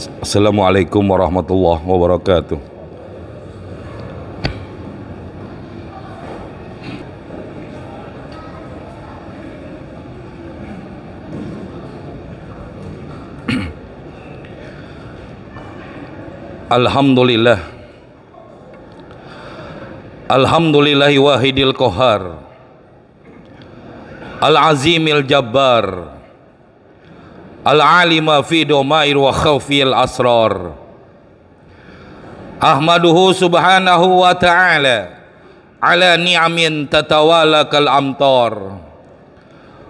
Assalamualaikum warahmatullahi wabarakatuh. Alhamdulillah. Alhamdulillahi wahidil qahar, al-azimil jabbar, al-alima fi domair wa khawfil asrar. Ahmaduhu subhanahu wa ta'ala ala ni'amin tatawala kal amtar,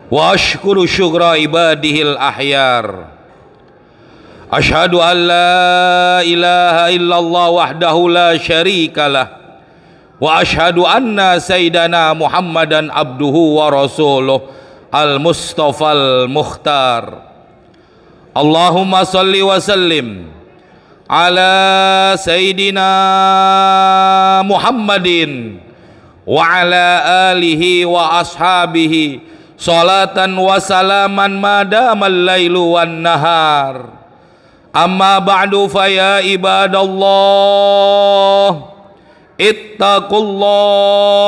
wa ashkuru syukra ibadihil ahyar. Ashhadu an la ilaha illallah wahdahu la syarikalah, wa ashhadu anna sayyidana Muhammadan abduhu wa rasuluh al-Mustafal Mukhtar. Allahumma salli wa sallim ala sayyidina Muhammadin wa ala alihi wa ashabihi salatan wa salaman madamal lailu wan nahar. Amma ba'du fa ya ibadallah ittaqullah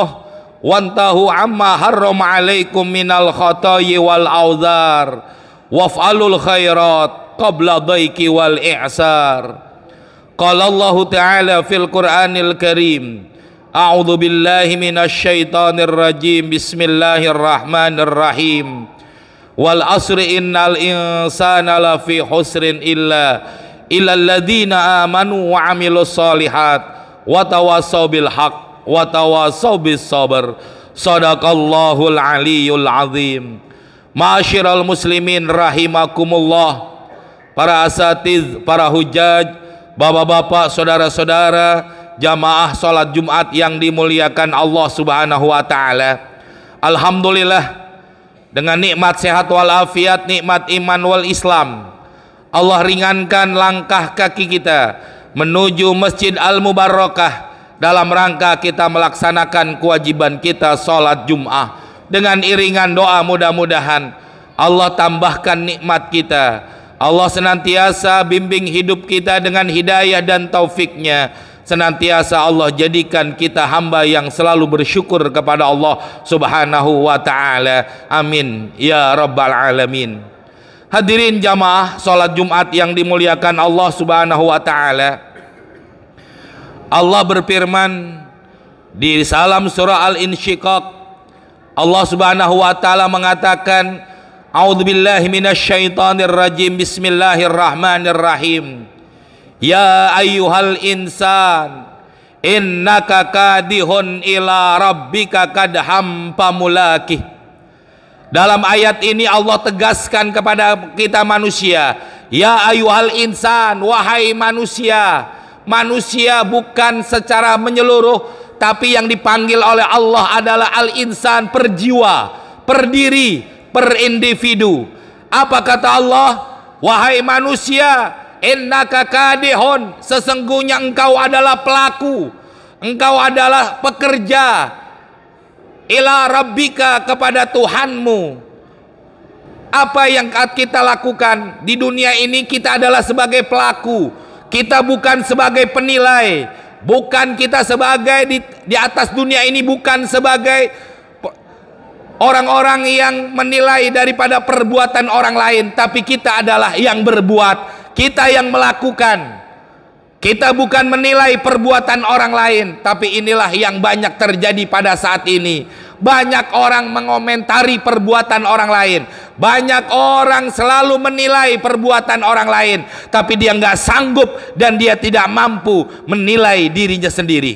wantahu amma harram alaikum minal khatayi wal auzar waf'alul khairat qabla daiki wal i'sar. Qala Allah ta'ala fil Qur'anil Karim, a'udzu billahi minasy syaithanir rajim, bismillahirrahmanirrahim. Wal asri innal insana lafi husrin illa alladzina amanu wa amilus solihat wa tawassaw bil haq wa tawassaw bis sabr. Shadaqallahul aliyyul azim. Ma'asyiral muslimin rahimakumullah, para asatiz, para hujaj, bapak-bapak, saudara-saudara, jamaah salat Jumat yang dimuliakan Allah Subhanahu wa taala. Alhamdulillah, dengan nikmat sehat walafiat, nikmat iman wal Islam, Allah ringankan langkah kaki kita menuju Masjid Al-Mubarakah dalam rangka kita melaksanakan kewajiban kita sholat Jum'ah. Dengan iringan doa, mudah-mudahan Allah tambahkan nikmat kita, Allah senantiasa bimbing hidup kita dengan hidayah dan taufiknya, senantiasa Allah jadikan kita hamba yang selalu bersyukur kepada Allah Subhanahu wa ta'ala. Amin ya rabbal alamin. Hadirin jamaah salat Jumat yang dimuliakan Allah Subhanahu wa ta'ala, Allah berfirman di dalam surah Al-Insyiqaq, Allah Subhanahu wa ta'ala mengatakan, a'udzubillahi minasyaitonir rajim, bismillahirrahmanirrahim. Ya ayyuhal insan innaka kadihun ila rabbika kadham pamulakih. Dalam ayat ini Allah tegaskan kepada kita manusia, ya ayyuhal insan, wahai manusia. Manusia bukan secara menyeluruh, tapi yang dipanggil oleh Allah adalah al-insan, per jiwa, per diri, per individu. Apa kata Allah? Wahai manusia, innaka kadihun, sesungguhnya engkau adalah pelaku, engkau adalah pekerja, ila rabbika, kepada Tuhanmu. Apa yang kita lakukan di dunia ini, kita adalah sebagai pelaku, kita bukan sebagai penilai, bukan kita sebagai di atas dunia ini, bukan sebagai orang-orang yang menilai daripada perbuatan orang lain, tapi kita adalah yang berbuat, kita yang melakukan. Kita bukan menilai perbuatan orang lain, tapi inilah yang banyak terjadi pada saat ini. Banyak orang mengomentari perbuatan orang lain, banyak orang selalu menilai perbuatan orang lain, tapi dia nggak sanggup dan dia tidak mampu menilai dirinya sendiri.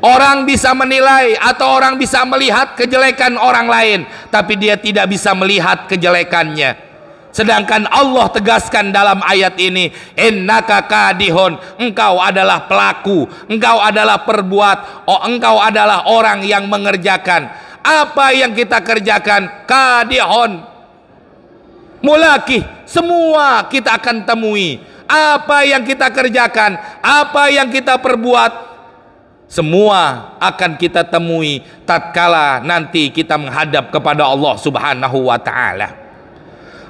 Orang bisa menilai atau orang bisa melihat kejelekan orang lain, tapi dia tidak bisa melihat kejelekannya. Sedangkan Allah tegaskan dalam ayat ini, innaka kadihun, engkau adalah pelaku, engkau adalah perbuat, engkau adalah orang yang mengerjakan. Apa yang kita kerjakan, kadihun, mulaki, semua kita akan temui. Apa yang kita kerjakan, apa yang kita perbuat, semua akan kita temui tatkala nanti kita menghadap kepada Allah Subhanahu wa ta'ala.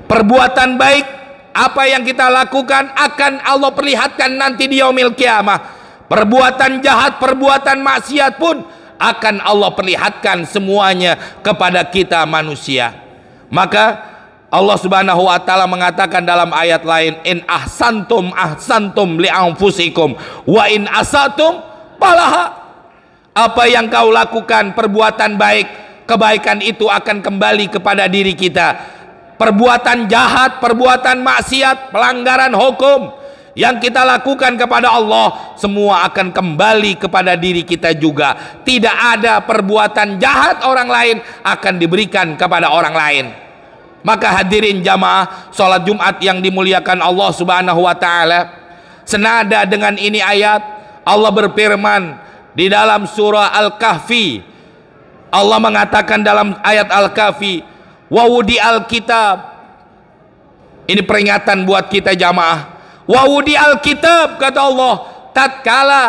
Perbuatan baik apa yang kita lakukan akan Allah perlihatkan nanti di yaumil kiamah. Perbuatan jahat, perbuatan maksiat pun akan Allah perlihatkan semuanya kepada kita manusia. Maka Allah Subhanahu wa taala mengatakan dalam ayat lain, in ahsantum ahsantum li anfusikum wa in asatum falaha. Apa yang kau lakukan perbuatan baik, kebaikan itu akan kembali kepada diri kita. Perbuatan jahat, perbuatan maksiat, pelanggaran hukum yang kita lakukan kepada Allah, semua akan kembali kepada diri kita juga. Tidak ada perbuatan jahat orang lain akan diberikan kepada orang lain. Maka hadirin jamaah sholat Jumat yang dimuliakan Allah Subhanahu wa taala, senada dengan ini ayat Allah berfirman di dalam surah Al-Kahfi. Allah mengatakan dalam ayat Al-Kahfi, wa wudi al-kitab. Ini peringatan buat kita jamaah. Wa wudi al-kitab, kata Allah, tatkala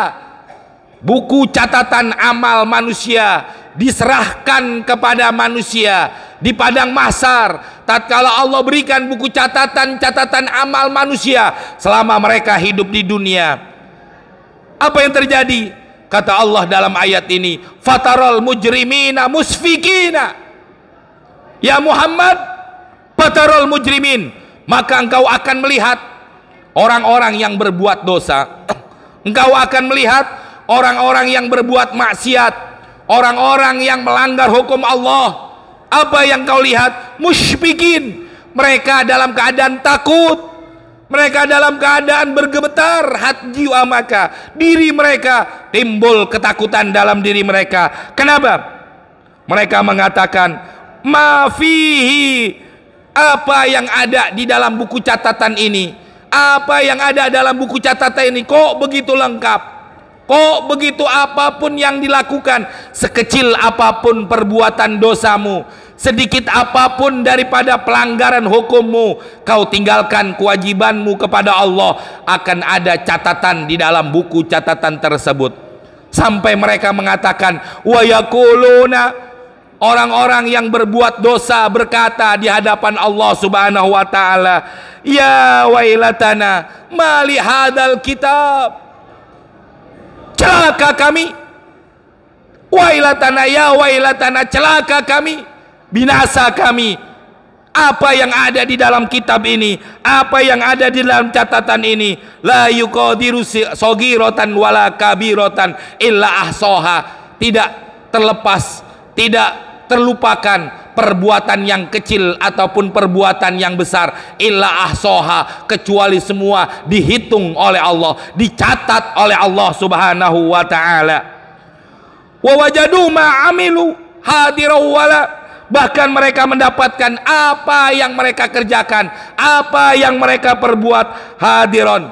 buku catatan amal manusia diserahkan kepada manusia di padang mahsyar, tatkala Allah berikan buku catatan amal manusia selama mereka hidup di dunia, apa yang terjadi? Kata Allah dalam ayat ini, fatarol mujrimina musfikina. Ya Muhammad, fatarol mujrimin, maka engkau akan melihat orang-orang yang berbuat dosa. Engkau akan melihat orang-orang yang berbuat maksiat, orang-orang yang melanggar hukum Allah. Apa yang kau lihat? Musyfikin, mereka dalam keadaan takut, mereka dalam keadaan bergemetar hati jiwa mereka, diri mereka timbul ketakutan dalam diri mereka. Kenapa? Mereka mengatakan, ma fihi, apa yang ada di dalam buku catatan ini, apa yang ada dalam buku catatan ini kok begitu lengkap, kok begitu apapun yang dilakukan, sekecil apapun perbuatan dosamu, sedikit apapun daripada pelanggaran hukummu, kau tinggalkan kewajibanmu kepada Allah, akan ada catatan di dalam buku catatan tersebut. Sampai mereka mengatakan, wa yaquluna, orang-orang yang berbuat dosa berkata di hadapan Allah Subhanahu wa taala, ya wailatana mali hadal kitab, celaka kami, wailatana ya wailatana, celaka kami, binasa kami. Apa yang ada di dalam kitab ini, apa yang ada di dalam catatan ini, la yuqadiru saghiratan wala kabiratan illa ahsaha, tidak terlepas, tidak terlupakan perbuatan yang kecil ataupun perbuatan yang besar, illa ahsaha, kecuali semua dihitung oleh Allah, dicatat oleh Allah Subhanahu wa taala. Wa wajadu ma amilu hadiran wala, bahkan mereka mendapatkan apa yang mereka kerjakan, apa yang mereka perbuat, hadiron,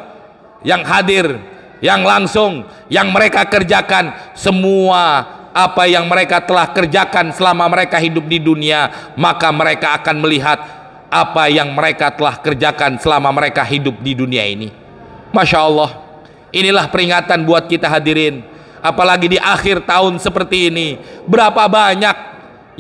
yang hadir, yang langsung, yang mereka kerjakan, semua apa yang mereka telah kerjakan selama mereka hidup di dunia, maka mereka akan melihat apa yang mereka telah kerjakan selama mereka hidup di dunia ini. Masya Allah, inilah peringatan buat kita hadirin, apalagi di akhir tahun seperti ini. Berapa banyak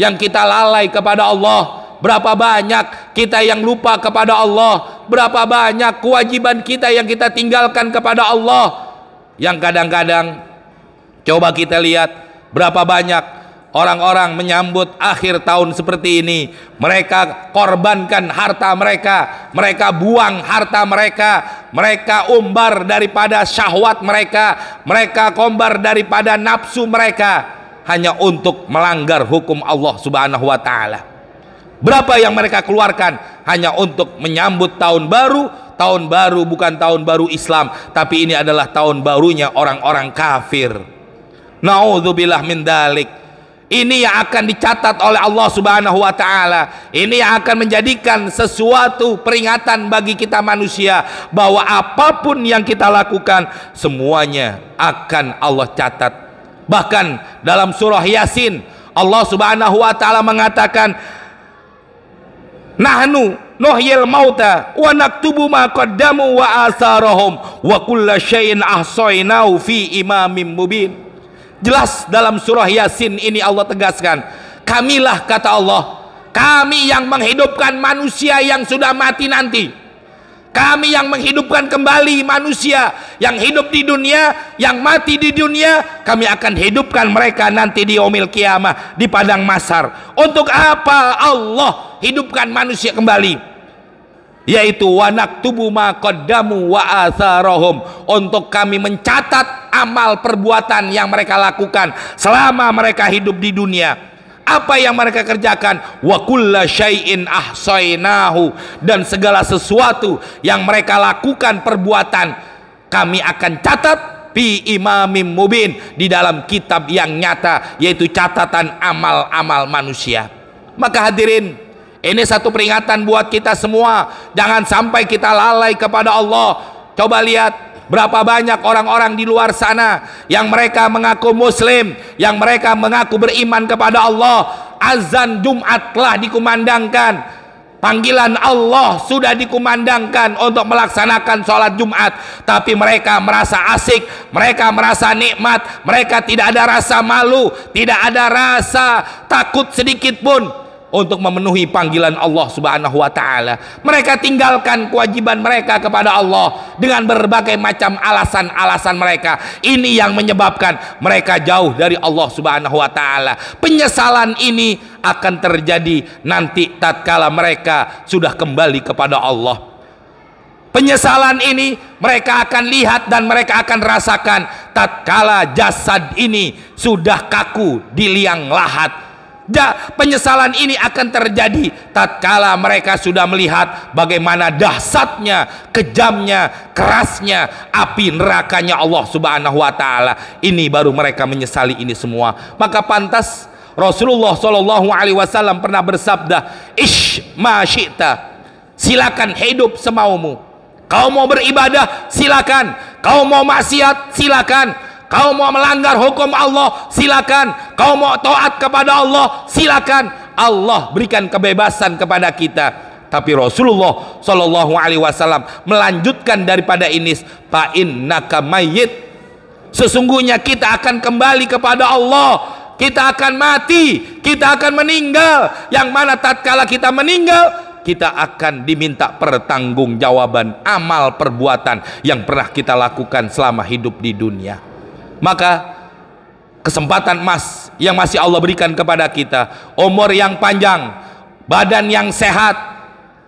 yang kita lalai kepada Allah, berapa banyak kita yang lupa kepada Allah, berapa banyak kewajiban kita yang kita tinggalkan kepada Allah, yang kadang-kadang coba kita lihat berapa banyak orang-orang menyambut akhir tahun seperti ini, mereka korbankan harta mereka, mereka buang harta mereka, mereka umbar daripada syahwat mereka, mereka kombar daripada nafsu mereka, hanya untuk melanggar hukum Allah Subhanahu wa taala. Berapa yang mereka keluarkan hanya untuk menyambut tahun baru. Tahun baru bukan tahun baru Islam, tapi ini adalah tahun barunya orang-orang kafir. Na'udzubillah min dalik. Ini yang akan dicatat oleh Allah Subhanahu wa taala. Ini yang akan menjadikan sesuatu peringatan bagi kita manusia, bahwa apapun yang kita lakukan semuanya akan Allah catat. Bahkan dalam surah Yasin Allah Subhanahu wa taala mengatakan, nahnu nuhyil mauta wa naktubu ma qaddamu wa asarahum wa kulla syai'in ahsaynahu fi imamin mubin. Jelas dalam surah Yasin ini Allah tegaskan, kamilah, kata Allah, kami yang menghidupkan manusia yang sudah mati nanti. Kami yang menghidupkan kembali manusia yang hidup di dunia, yang mati di dunia. Kami akan hidupkan mereka nanti di yaumil qiyamah, di padang mahsyar. Untuk apa Allah hidupkan manusia kembali? Yaitu wa naktubu ma qaddamu wa atharahum, untuk kami mencatat amal perbuatan yang mereka lakukan selama mereka hidup di dunia. Apa yang mereka kerjakan? Wa kulla syai'in ahsainahu, dan segala sesuatu yang mereka lakukan perbuatan kami akan catat fi imamim mubin, di dalam kitab yang nyata, yaitu catatan amal-amal manusia. Maka hadirin, ini satu peringatan buat kita semua, jangan sampai kita lalai kepada Allah. Coba lihat berapa banyak orang-orang di luar sana yang mereka mengaku muslim, yang mereka mengaku beriman kepada Allah. Azan Jumat telah dikumandangkan, panggilan Allah sudah dikumandangkan untuk melaksanakan sholat Jumat, tapi mereka merasa asik, mereka merasa nikmat, mereka tidak ada rasa malu, tidak ada rasa takut sedikit pun untuk memenuhi panggilan Allah Subhanahu wa taala. Mereka tinggalkan kewajiban mereka kepada Allah dengan berbagai macam alasan-alasan mereka. Ini yang menyebabkan mereka jauh dari Allah Subhanahu wa taala. Penyesalan ini akan terjadi nanti tatkala mereka sudah kembali kepada Allah. Penyesalan ini mereka akan lihat dan mereka akan rasakan tatkala jasad ini sudah kaku di liang lahat. Penyesalan ini akan terjadi tatkala mereka sudah melihat bagaimana dahsyatnya, kejamnya, kerasnya api nerakanya Allah Subhanahu wa taala. Ini baru mereka menyesali ini semua. Maka pantas Rasulullah Shallallahu alaihi wasallam pernah bersabda, "Ish ma syi'ta." Silakan hidup semaumu. Kau mau beribadah, silakan. Kau mau maksiat, silakan. Kau mau melanggar hukum Allah, silakan. Kau mau taat kepada Allah, silakan. Allah berikan kebebasan kepada kita. Tapi Rasulullah Shallallahu alaihi wasallam melanjutkan daripada ini, fa innaka mayyit. Sesungguhnya kita akan kembali kepada Allah. Kita akan mati, kita akan meninggal. Yang mana tatkala kita meninggal, kita akan diminta pertanggungjawaban amal perbuatan yang pernah kita lakukan selama hidup di dunia. Maka kesempatan emas yang masih Allah berikan kepada kita, umur yang panjang, badan yang sehat,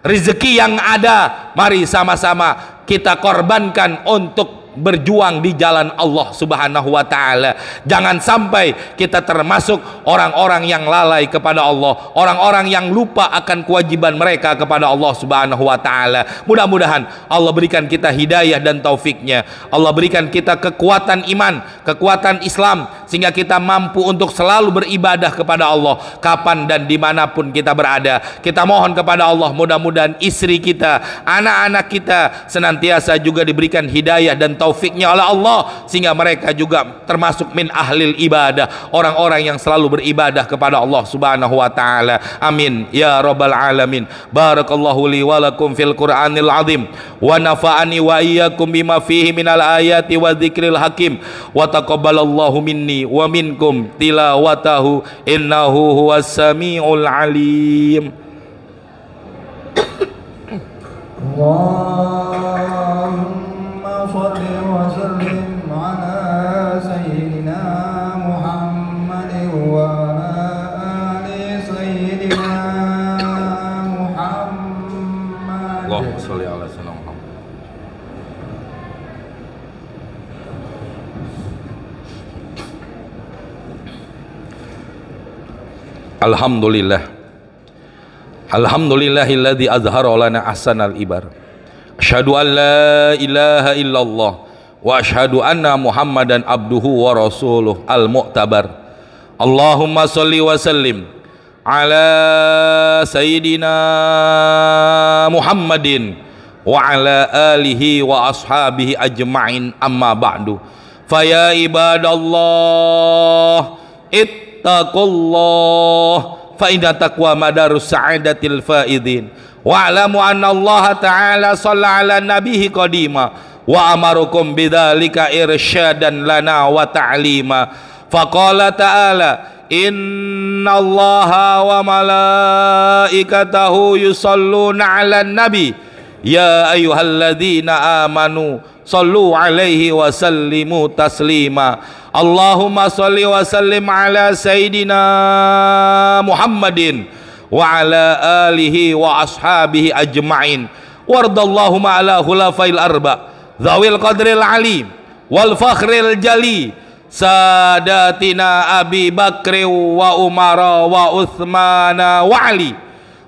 rezeki yang ada, mari sama-sama kita korbankan untuk berjuang di jalan Allah Subhanahu wa taala. Jangan sampai kita termasuk orang-orang yang lalai kepada Allah, orang-orang yang lupa akan kewajiban mereka kepada Allah Subhanahu wa taala. Mudah-mudahan Allah berikan kita hidayah dan taufiknya. Allah berikan kita kekuatan iman, kekuatan Islam, sehingga kita mampu untuk selalu beribadah kepada Allah kapan dan dimanapun kita berada. Kita mohon kepada Allah, mudah-mudahan istri kita, anak-anak kita senantiasa juga diberikan hidayah dan taufiknya oleh Allah, sehingga mereka juga termasuk min ahlil ibadah, orang-orang yang selalu beribadah kepada Allah Subhanahu wa taala. Amin ya rabbal alamin. Barakallahu li wa lakum fil Qur'anil azim wa nafa'ani wa iyyakum bima fihi minal ayati wa dzikril hakim wa taqabbalallahu minni wa minkum tilawatahu innahu huwas samiul alim. Allahumma shalli wa sallim ala sayyidina Muhammad wa ala ali sayyidina Muhammad. Allahumma shalli ala sayyidina Muhammad. Alhamdulillah. Alhamdulillahilladzi azhara lana ahsanal ibar. Asyhadu an la ilaha illallah wa asyhadu anna Muhammadan abduhu wa rasuluh al-mu'tabar. Allahumma shalli wa sallim ala sayyidina Muhammadin wa ala alihi wa ashabihi ajma'in, amma ba'du. Fa ya ibadallah ittaqullah fa inna taqwa madarus sa'adatil faidin wa alamu anna Allah ta'ala shalla ala nabihi qadima wa amarukum bidzalika irsyadan lana wa ta'lima. Faqala ta'ala inna Allaha wa malaikatahu yusalluna 'alan nabi ya ayyuhalladzina amanu sallu alaihi wa sallimu taslima. Allahumma salli wa sallim ala sayyidina Muhammadin wa ala alihi wa ashabihi ajma'in. Wardallahumma ala khulafail arba dzawil qadril alim wal fakhril jali sadatina Abi Bakri wa Umar wa Uthman wa Ali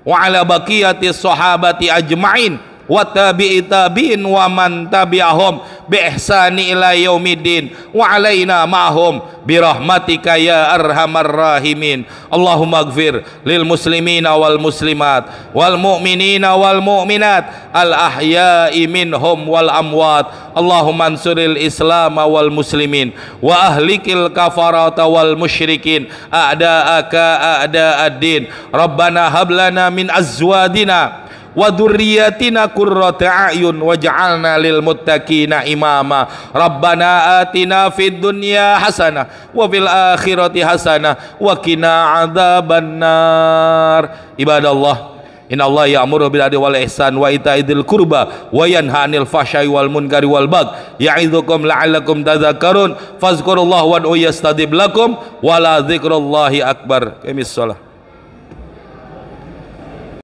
wa ala baqiyati sahabati ajma'in wa tabi'i tabi'in wa man tabi'ahum bi ihsani ila yaumiddin wa alaina ma'hum bi rahmatika ya arhamar rahimin. Allahumma ighfir lil muslimina wal muslimat wal mu'minina wal mu'minat al ahya'i minhum wal amwat. Allahumma ansuril islam wal muslimin wa ahlikil kafarata wal musyrikin a'da'aka a'da'ad-din. Rabbana hab lana min azwadina wa dzurriyyatina qurrata a'yun waj'alna lil muttaqina imama. Rabbana atina fid dunya hasanah wa fil akhirati hasanah wa qina adzabannar. Ibadallah, innallaha ya'muru bil adli wal ihsan wa ita'idzil qurba wa yanha 'anil fahsya'i wal munkari wal baghi ya'idzukum la'allakum tadhakkarun. Fazkurullaha wad'u yastajib lakum wa la dzikrullahi akbar. Qimis shalah.